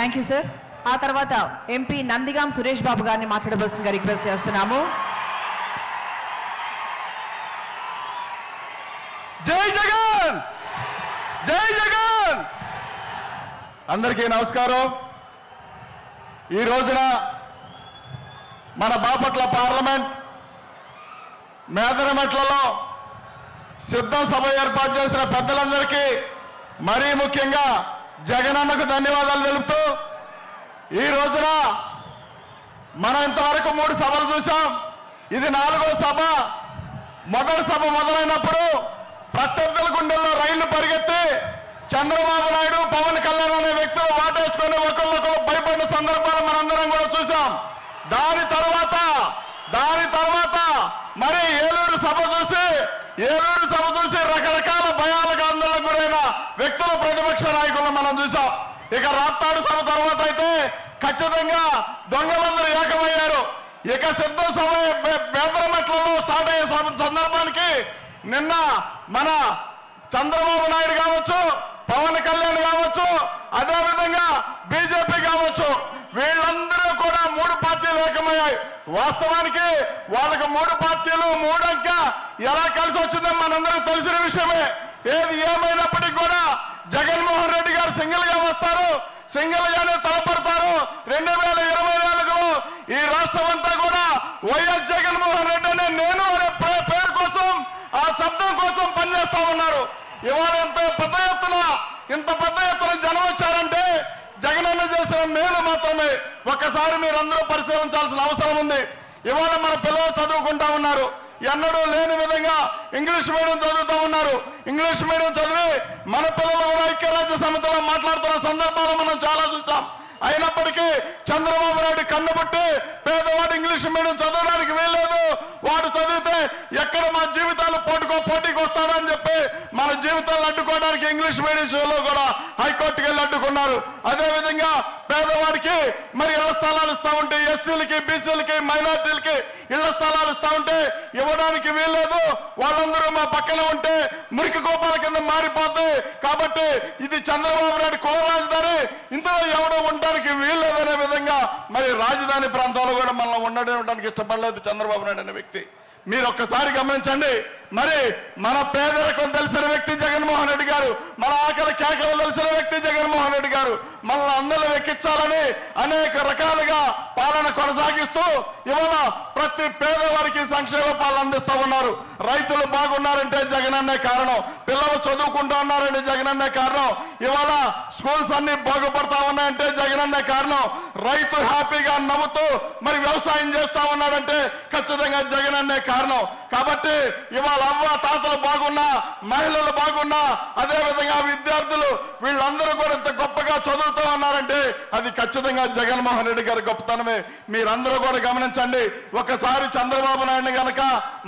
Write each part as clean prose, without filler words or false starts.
Thank you sir. ఆ తర్వాత MP Nandigam Suresh Babu గారిని మాట్లాడవలసిందిగా రిక్వెస్ట్ చేస్తున్నాము. జై జగన్, జై జగన్. అందరికీ నమస్కారం. ఈ రోజున మన బాపట్ల పార్లమెంట్ మేదరమెట్లలో సిద్ధం సభ ఏర్పాటు చేసిన పెద్దలందరికీ, మరీ ముఖ్యంగా జగనన్నకు ధన్యవాదాలు తెలుపుతూ, ఈ రోజున మనం ఇంతవరకు 3 సభలు చూశాం. ఇది 4వ సభ. మొదటి సభ మొదలైనప్పుడు ప్రత్యర్థుల గుండెల్లో రైళ్లు పరిగెత్తి చంద్రబాబు నాయుడు, పవన్ కళ్యాణ్ అనే వ్యక్తులు వాటేసుకుని ఒకళ్ళొకరు భయపడిన సందర్భాలు మనందరం కూడా చూశాం. దాని తర్వాత మరి ఏలూరు సభ చూసి రకరకాల భయాలకు ఆందోళనకు గురైన వ్యక్తుల ప్రతిపక్ష నాయకులను మనం చూశాం. ఇక రాప్తాడు సభ తర్వాత అయితే ఖచ్చితంగా దొంగలందరూ ఏకమయ్యారు. ఇక సిద్ధం సభ మేదరమెట్లలో స్టార్ట్ అయ్యే సందర్భానికి నిన్న మన చంద్రబాబు నాయుడు కావచ్చు, పవన్ కళ్యాణ్ కావచ్చు, అదేవిధంగా బీజేపీ కావచ్చు, వీళ్ళందరూ కూడా 3 పార్టీలు ఏకమయ్యాయి. వాస్తవానికి వాళ్ళకు 3 పార్టీలు 3 అంక ఎలా కలిసి వచ్చిందో మనందరికీ తెలిసిన విషయమే. ఏది ఏమైనప్పటికీ కూడా జగన్మోహన్ రెడ్డి గారు సింగిల్ గా వస్తారు, సింగిల్ గానే తలపడతారు. 2024లో ఈ రాష్ట్రం అంతా కూడా వైఎస్ జగన్మోహన్ రెడ్డి అనే నేను అనే పేరు కోసం, ఆ శబ్దం కోసం పనిచేస్తా ఉన్నారు. ఇవాళ ఇంత పెద్ద ఎత్తున జనం వచ్చారంటే జగనన్న చేసిన మేలు మాత్రమే ఒక్కసారి మీరందరూ పరిశీలించాల్సిన అవసరం ఉంది. ఇవాళ మన పిల్లలు చదువుకుంటా ఉన్నారు. ఎన్నడూ లేని విధంగా ఇంగ్లీష్ మీడియం చదువుతూ ఉన్నారు. ఇంగ్లీష్ మీడియం చదివి మన పిల్లలు కూడా ఐక్యరాజ్య సమితిలో మాట్లాడుతున్న సందర్భాలు మనం చాలా చూసాం. అయినప్పటికీ చంద్రబాబు నాయుడు కన్నుబుట్టి పేదవాడు ఇంగ్లీష్ మీడియం చదవడానికి వీల్లేదు, వాడు చదివితే ఎక్కడ మా జీవితాలు పోటీకి వస్తాడని చెప్పి మన జీవితాలను అడ్డుకోవడానికి ఇంగ్లీష్ మీడియం షోలో కూడా హైకోర్టుకి వెళ్ళి అడ్డుకున్నారు. అదేవిధంగా పేదవాడికి మరి ఇళ్ల స్థలాలు ఇస్తా ఉంటే, ఎస్సీలకి, బీసీలకి, మైనార్టీలకి ఇళ్ల స్థలాలు ఇస్తా ఉంటే ఇవ్వడానికి వీల్లేదు. వాళ్ళందరూ మా పక్కన ఉంటే మురికి కోపాల కింద మారిపోద్ది. కాబట్టి ఇది చంద్రబాబు నాయుడు కుల రాజధాని, ఇందులో ఎవడో ఉండడానికి వీల్లేదనే విధంగా మరి రాజధాని ప్రాంతాల్లో కూడా మనం ఉండడానికి ఇష్టపడలేదు చంద్రబాబు నాయుడు అనే వ్యక్తి. మీరు ఒక్కసారి గమనించండి. మరి మన పేదరికం తెలిసిన వ్యక్తి జగన్మోహన్ రెడ్డి గారు, మన ఆకలి కేకలు తెలిసిన వ్యక్తి జగన్మోహన్ రెడ్డి గారు మనల్ని అందరూ వెక్కించాలని అనేక రకాలుగా పాలన కొనసాగిస్తూ ఇవాళ ప్రతి పేదవారికి సంక్షేమ పాలన అందిస్తా ఉన్నారు. రైతులు బాగున్నారంటే జగనన్నే కారణం, పిల్లలు చదువుకుంటా ఉన్నారంటే జగనన్నే కారణం, ఇవాళ స్కూల్స్ అన్ని బాగుపడతా ఉన్నాయంటే జగనన్నే కారణం, రైతు హ్యాపీగా నవ్వుతూ మరి వ్యవసాయం చేస్తా ఉన్నాడంటే ఖచ్చితంగా జగనన్నే కారణం. కాబట్టి ఇవాళ అవ్వ తాతలు బాగున్నా, మహిళలు బాగున్నా, అదేవిధంగా విద్యార్థులు వీళ్ళందరూ కూడా ఇంత గొప్పగా చదువుతూ ఉన్నారంటే అది ఖచ్చితంగా జగన్మోహన్ రెడ్డి గారి గొప్పతనమే. మీరందరూ కూడా గమనించండి. ఒకసారి చంద్రబాబు నాయుడిని గనక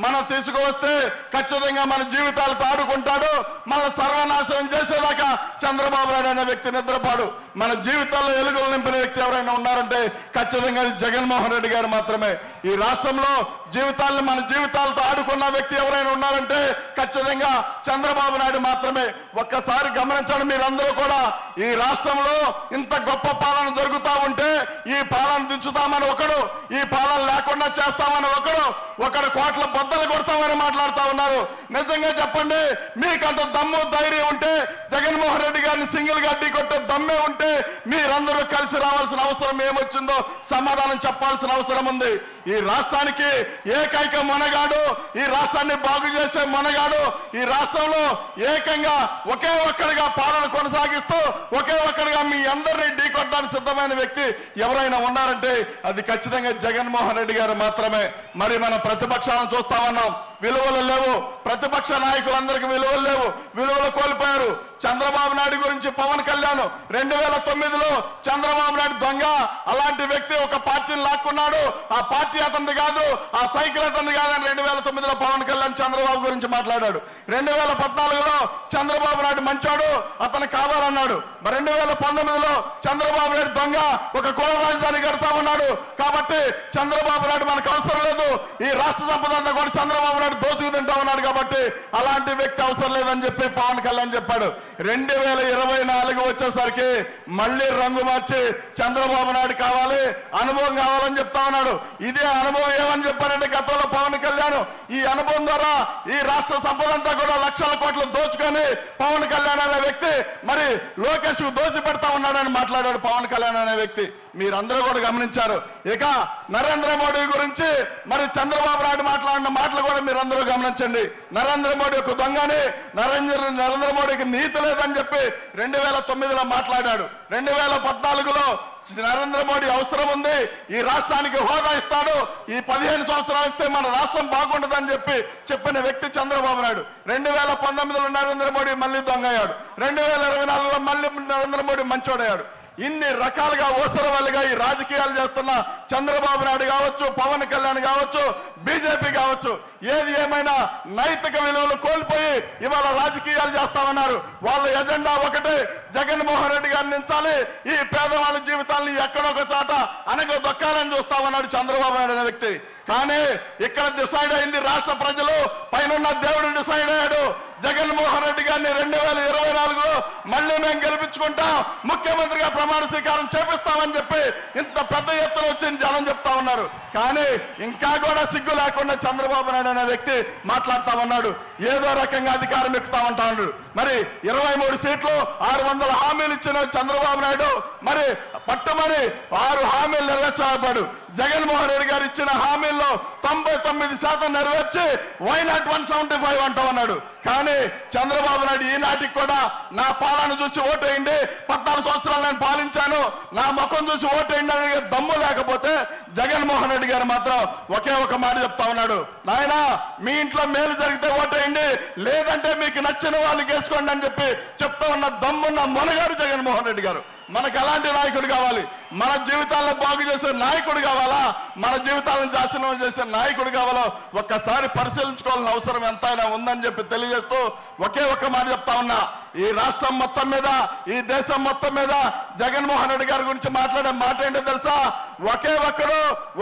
మనం తీసుకువస్తే ఖచ్చితంగా మన జీవితాలతో ఆడుకుంటాడు. మన సర్వనాశనం చేసేదాకా చంద్రబాబు నాయుడు అనే వ్యక్తి నిద్రపాడు. మన జీవితాల్లో ఎలుగులు నింపిన వ్యక్తి ఎవరైనా ఉన్నారంటే ఖచ్చితంగా జగన్మోహన్ రెడ్డి గారు మాత్రమే. ఈ రాష్ట్రంలో మన జీవితాలతో ఆడుకున్న వ్యక్తి ఎవరైనా ఉన్నారంటే ఖచ్చితంగా చంద్రబాబు నాయుడు మాత్రమే. ఒక్కసారి గమనించండి మీరందరూ కూడా. ఈ రాష్ట్రంలో ఇంత గొప్ప పాలన జరుగుతా ఉంటే ఈ పాలన దించుతామని ఒకడు, ఈ పాలన లేకుండా చేస్తామని ఒకడు కోట్ల బద్దలు కొడతామని మాట్లాడుతా ఉన్నారు. నిజంగా చెప్పండి, మీకంత దమ్ము ధైర్యం ఉంటే, జగన్మోహన్ రెడ్డి గారిని సింగిల్ గా అడ్డీ కొట్టే దమ్మే ఉంటే మీరందరూ కలిసి రావాల్సిన అవసరం ఏమొచ్చిందో సమాధానం చెప్పాల్సిన అవసరం ఉంది. ఈ రాష్ట్రానికి ఏకైక మొనగాడు, ఈ రాష్ట్రాన్ని బాగు చేసే మొనగాడు, ఈ రాష్ట్రంలో ఏకంగా ఒకే ఒక్కడిగా పాలన కొనసాగిస్తూ ఒకే ఒక్కడిగా మీ అందరినీ ఢీకొట్టడానికి సిద్ధమైన వ్యక్తి ఎవరైనా ఉన్నారంటే అది ఖచ్చితంగా జగన్మోహన్ రెడ్డి గారు మాత్రమే. మరి మన ప్రతిపక్షాలను చూస్తా ఉన్నాం, విలువలు లేవు. ప్రతిపక్ష నాయకులందరికీ విలువలు లేవు, విలువలు కోల్పోయారు. చంద్రబాబు నాయుడు గురించి పవన్ కళ్యాణ్ 2009లో చంద్రబాబు నాయుడు దొంగ, అలాంటి వ్యక్తి ఒక పార్టీని లాక్కున్నాడు, ఆ పార్టీ అతనిది కాదు, ఆ సైకిల్ అతనిది కాదని 2009లో పవన్ కళ్యాణ్ చంద్రబాబు గురించి మాట్లాడాడు. 2014లో చంద్రబాబు నాయుడు మంచోడు, అతను కావాలన్నాడు. 2019లో చంద్రబాబు నాయుడు దొంగ, ఒక కుల రాజధాని కడతా ఉన్నాడు. కాబట్టి చంద్రబాబు నాయుడు మనకు అవసరం లేదు. ఈ రాష్ట్ర సంపద అంతా కూడా చంద్రబాబు నాయుడు నాయుడు దోచుకు తింటా ఉన్నాడు కాబట్టి అలాంటి వ్యక్తి అవసరం లేదని చెప్పి పవన్ కళ్యాణ్ చెప్పాడు. 2024 వచ్చేసరికి మళ్ళీ రంగు మార్చి చంద్రబాబు నాయుడు కావాలి, అనుభవం కావాలని చెప్తా ఉన్నాడు. ఇదే అనుభవం ఏమని చెప్పారంటే గతంలో పవన్ కళ్యాణ్ ఈ అనుభవం ద్వారా ఈ రాష్ట్ర సంపద అంతా కూడా లక్షల కోట్లు దోచుకొని పవన్ కళ్యాణ్ అనే వ్యక్తి మరి లోకేష్ కు దోచి పెడతా ఉన్నాడని మాట్లాడాడు పవన్ కళ్యాణ్ అనే వ్యక్తి. మీరందరూ కూడా గమనించారు. ఇక నరేంద్ర మోడీ గురించి మరి చంద్రబాబు నాయుడు మాట్లాడిన మాటలు కూడా మీరందరూ గమనించండి. నరేంద్ర మోడీ ఒక దొంగని, నరేంద్ర మోడీకి నీతి లేదని చెప్పి 2009లో మాట్లాడాడు. 2014లో నరేంద్ర మోడీ అవసరం ఉంది, ఈ రాష్ట్రానికి హోదా ఇస్తాడు, ఈ 15 సంవత్సరాలు ఇస్తే మన రాష్ట్రం బాగుంటుందని చెప్పిన వ్యక్తి చంద్రబాబు నాయుడు. 2019లో నరేంద్ర మోడీ మళ్ళీ దొంగయ్యాడు. 2024లో మళ్ళీ నరేంద్ర మోడీ మంచోడయ్యాడు. ఇన్ని రకాలుగా ఓసరవల్లిగా ఈ రాజకీయాలు చేస్తున్న చంద్రబాబు నాయుడు కావచ్చు, పవన్ కళ్యాణ్ కావచ్చు, బీజేపీ కావచ్చు, ఏది ఏమైనా నైతిక విలువలు కోల్పోయి ఇవాళ రాజకీయాలు చేస్తామన్నారు. వాళ్ళ ఎజెండా ఒకటే, జగన్మోహన్ రెడ్డి గారిని నించాలి, ఈ పేదవాళ్ళ జీవితాన్ని ఎక్కడొక చాట అనగదొక్కాలని చూస్తామన్నాడు చంద్రబాబు నాయుడు అనే వ్యక్తి. కానీ ఇక్కడ డిసైడ్ అయింది రాష్ట్ర ప్రజలు, పైన దేవుడు డిసైడ్ అయ్యాడు. జగన్మోహన్ రెడ్డి గారిని 2024లో మళ్ళీ మేము గెలిపించుకుంటాం, ముఖ్యమంత్రిగా ప్రమాణ స్వీకారం చేపిస్తామని చెప్పి ఇంత పెద్ద ఎత్తున వచ్చింది జనం చెప్తా ఉన్నారు. కానీ ఇంకా కూడా సిగ్గు లేకుండా చంద్రబాబు నాయుడు అనే వ్యక్తి మాట్లాడుతా ఉన్నాడు. ఏదో రకంగా అధికారం ఎక్కుతా ఉంటా ఉన్నాడు. మరి 23 సీట్లు 600 హామీలు ఇచ్చిన చంద్రబాబు నాయుడు మరి పట్టుమని 6 హామీలు నెరవేర్చబడ్డాడు. జగన్మోహన్ రెడ్డి గారు ఇచ్చిన హామీల్లో 99% నెరవేర్చి వై నాట్ 175 అంటా ఉన్నాడు. కానీ చంద్రబాబు నాయుడు ఈనాటికి కూడా నా పాలన చూసి ఓటేయండి, 14 సంవత్సరాలు నేను పాలించాను, నా ముఖం చూసి ఓటేయండి అనే దమ్ము లేకపోతే జగన్మోహన్ రెడ్డి గారు మాత్రం ఒకే ఒక మాట చెప్తా ఉన్నాడు, నాయనా మీ ఇంట్లో మేలు జరిగితే ఓటేయండి, లేదంటే మీకు నచ్చిన వాళ్ళు గెలుచుకోండి అని చెప్పి చెప్తా ఉన్న దమ్మున్న మొనగాడు జగన్మోహన్ రెడ్డి గారు. మనకు ఎలాంటి నాయకుడు కావాలి? మన జీవితాలను బాగు చేసే నాయకుడు కావాలా, మన జీవితాలను నాశనం చేసే నాయకుడు కావాలో ఒక్కసారి పరిశీలించుకోవాల్సిన అవసరం ఎంతైనా ఉందని చెప్పి తెలియజేస్తూ ఒకే ఒక్క మాట చెప్తా ఉన్నా, ఈ రాష్ట్రం మొత్తం మీద, ఈ దేశం మొత్తం మీద జగన్మోహన్ రెడ్డి గారి గురించి మాట్లాడే మాట ఏంటో తెలుసా?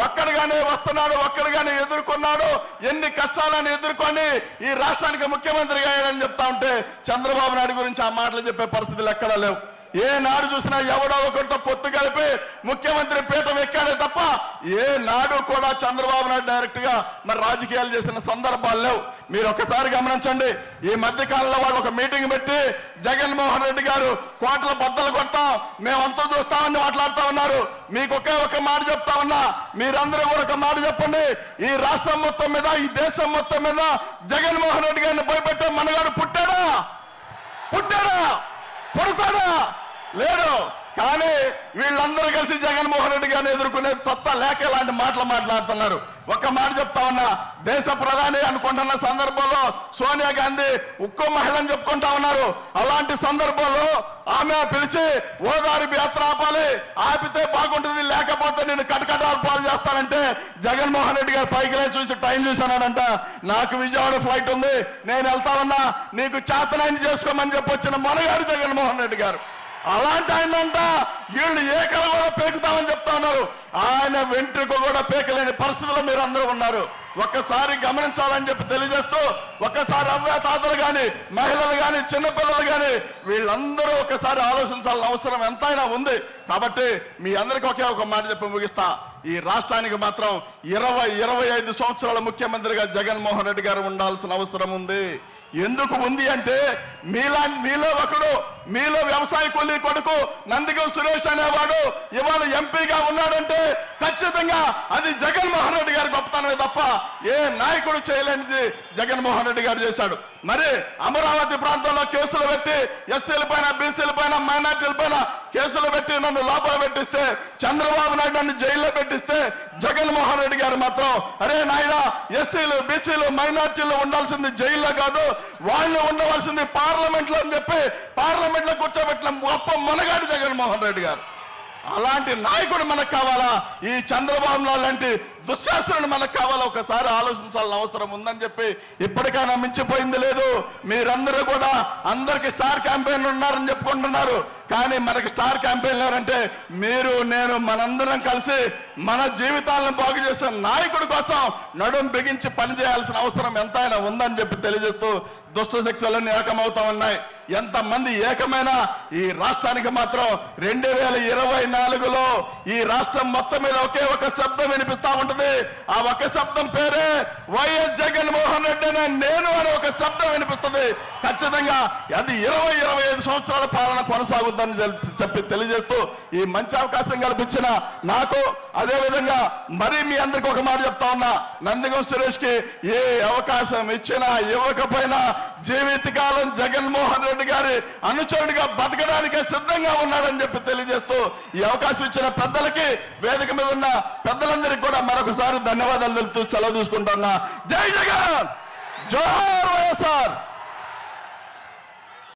ఒక్కడిగానే వస్తున్నాడు, ఒక్కడిగానే ఎదుర్కొన్నాడు, ఎన్ని కష్టాలను ఎదుర్కొని ఈ రాష్ట్రానికి ముఖ్యమంత్రిగా అయ్యాడని చెప్తా ఉంటే చంద్రబాబు నాయుడు గురించి ఆ మాటలు చెప్పే పరిస్థితులు ఎక్కడా లేవు. ఏ నాడు చూసినా ఎవడో ఒకరితో పొత్తు కలిపి ముఖ్యమంత్రి పీఠం ఎక్కాడే తప్ప ఏ నాడు కూడా చంద్రబాబు నాయుడు డైరెక్ట్ గా మరి రాజకీయాలు చేసిన సందర్భాలు లేవు. మీరు ఒక్కసారి గమనించండి. ఈ మధ్య కాలంలో వాళ్ళు ఒక మీటింగ్ పెట్టి జగన్మోహన్ రెడ్డి గారు కోట్ల బద్దలు కొడతాం, మేమంతా చూస్తామని మాట్లాడుతా ఉన్నారు. మీకు ఒకే ఒక మాట చెప్తా ఉన్నా, మీరందరూ కూడా ఒక మాట చెప్పండి, ఈ రాష్ట్రం మొత్తం మీద, ఈ దేశం మొత్తం మీద జగన్మోహన్ రెడ్డి గారిని భయపెట్టే మనగాడు పుట్టాడా? పుడతాడా? లేడు. కానీ వీళ్ళందరూ కలిసి జగన్మోహన్ రెడ్డి గారిని ఎదుర్కొనే సత్తా లేక ఇలాంటి మాటలు మాట్లాడుతున్నారు. ఒక్క మాట చెప్తా ఉన్నా, దేశ ప్రధాని అనుకుంటున్న సందర్భంలో సోనియా గాంధీ ఉక్కో మహిళని చెప్పుకుంటా ఉన్నారు. అలాంటి సందర్భంలో ఆమె పిలిచి ఓదారి యాత్ర ఆపాలి, ఆపితే బాగుంటుంది, లేకపోతే నేను కటకటాలు పాలు చేస్తానంటే జగన్మోహన్ రెడ్డి గారు పైకి చూసి టైం చూశానంట, నాకు విజయవాడ ఫ్లైట్ ఉంది, నేను వెళ్తా ఉన్నా, నీకు చేతనాన్ని చేసుకోమని చెప్పి వచ్చిన మనగారు జగన్మోహన్ రెడ్డి గారు. అలాంటి ఆయనంట వీళ్ళు ఏకలు కూడా పేకుతామని చెప్తా ఉన్నారు. ఆయన వెంట్రుక కూడా పేకలేని పరిస్థితుల్లో మీరు అందరూ ఉన్నారు. ఒక్కసారి గమనించాలని చెప్పి తెలియజేస్తూ, ఒక్కసారి అవ్వ తాతలు కానీ, మహిళలు కానీ, చిన్నపిల్లలు కానీ వీళ్ళందరూ ఒకసారి ఆలోచించాల్సిన అవసరం ఎంతైనా ఉంది. కాబట్టి మీ అందరికీ ఒకే ఒక మాట చెప్పి ముగిస్తా, ఈ రాష్ట్రానికి మాత్రం 25 సంవత్సరాల ముఖ్యమంత్రిగా జగన్మోహన్ రెడ్డి గారు ఉండాల్సిన అవసరం ఉంది. ఎందుకు ఉంది అంటే మీలో ఒకడు, మీలో వ్యవసాయ కూలీ కొడుకు నందిగం సురేష్ అనేవాడు ఇవాళ ఎంపీగా ఉన్నాడంటే ఖచ్చితంగా అది జగన్మోహన్ రెడ్డి గారి గొప్పతనమే తప్ప ఏ నాయకుడు చేయలేనిది జగన్మోహన్ రెడ్డి గారు చేశాడు. మరి అమరావతి ప్రాంతంలో కేసులు పెట్టి ఎస్సీల పైన, బీసీల పైన, మైనార్టీల పైన కేసులు పెట్టి నన్ను లోపల పెట్టిస్తే, చంద్రబాబు నాయుడు నన్ను జైల్లో పెట్టిస్తే జగన్మోహన్ రెడ్డి గారు మాత్రం అరే నాయనా, ఎస్సీలు, బీసీలు, మైనార్టీలు ఉండాల్సింది జైల్లో కాదు, వాళ్ళు ఉండవలసింది పార్లమెంట్ లో అని చెప్పి పార్లమెంట్ లో కూర్చోబెట్టిన గొప్ప మనగాడు జగన్మోహన్ రెడ్డి గారు. అలాంటి నాయకుడు మనకు కావాలా? ఈ చంద్రబాబు నాయుడు లాంటి దుశ్శాసనుడు మనకు కావాలా? ఒకసారి ఆలోచించాల్సిన అవసరం ఉందని చెప్పి ఇప్పటికైనా మించిపోయింది లేదు. మీరందరూ కూడా అందరికి స్టార్ క్యాంపెయిన్లు ఉన్నారని చెప్పుకుంటున్నారు, కానీ మనకి స్టార్ క్యాంపెయినర్ అంటే మీరు, నేను, మనందరం కలిసి మన జీవితాలను బాగు చేసే నాయకుడి కోసం నడుం బిగించి పనిచేయాల్సిన అవసరం ఎంతైనా ఉందని చెప్పి తెలియజేస్తూ దుష్ట శక్తులన్నీ ఏకమవుతా ఉన్నాయి. ఎంతమంది ఏకమైనా ఈ రాష్ట్రానికి మాత్రం 2024లో ఈ రాష్ట్రం మొత్తం మీద ఒకే ఒక శబ్దం వినిపిస్తా ఉంటుంది. ఆ ఒక శబ్దం పేరే వైఎస్ జగన్మోహన్ రెడ్డి అనే నేను అనే ఒక శబ్దం వినిపిస్తుంది. ఖచ్చితంగా అది 20-25 సంవత్సరాల పాలన కొనసాగుద్దని చెప్పి తెలియజేస్తూ ఈ మంచి అవకాశం కల్పించిన నాకు, అదేవిధంగా మరి మీ అందరికీ ఒక మాట చెప్తా ఉన్నా, నందిగం సురేష్ కి ఏ అవకాశం ఇచ్చినా ఇవ్వకపోయినా జీవితకాలం జగన్మోహన్ రెడ్డి గారి అనుచరుడిగా బతకడానికే సిద్ధంగా ఉన్నాడని చెప్పి తెలియజేస్తూ ఈ అవకాశం ఇచ్చిన పెద్దలకి, వేదిక మీద ఉన్న పెద్దలందరికీ కూడా మరొకసారి ధన్యవాదాలు తెలుపుతూ సెలవు తీసుకుంటున్నా. జై జగన్, జోహార్ వైఎస్ఆర్.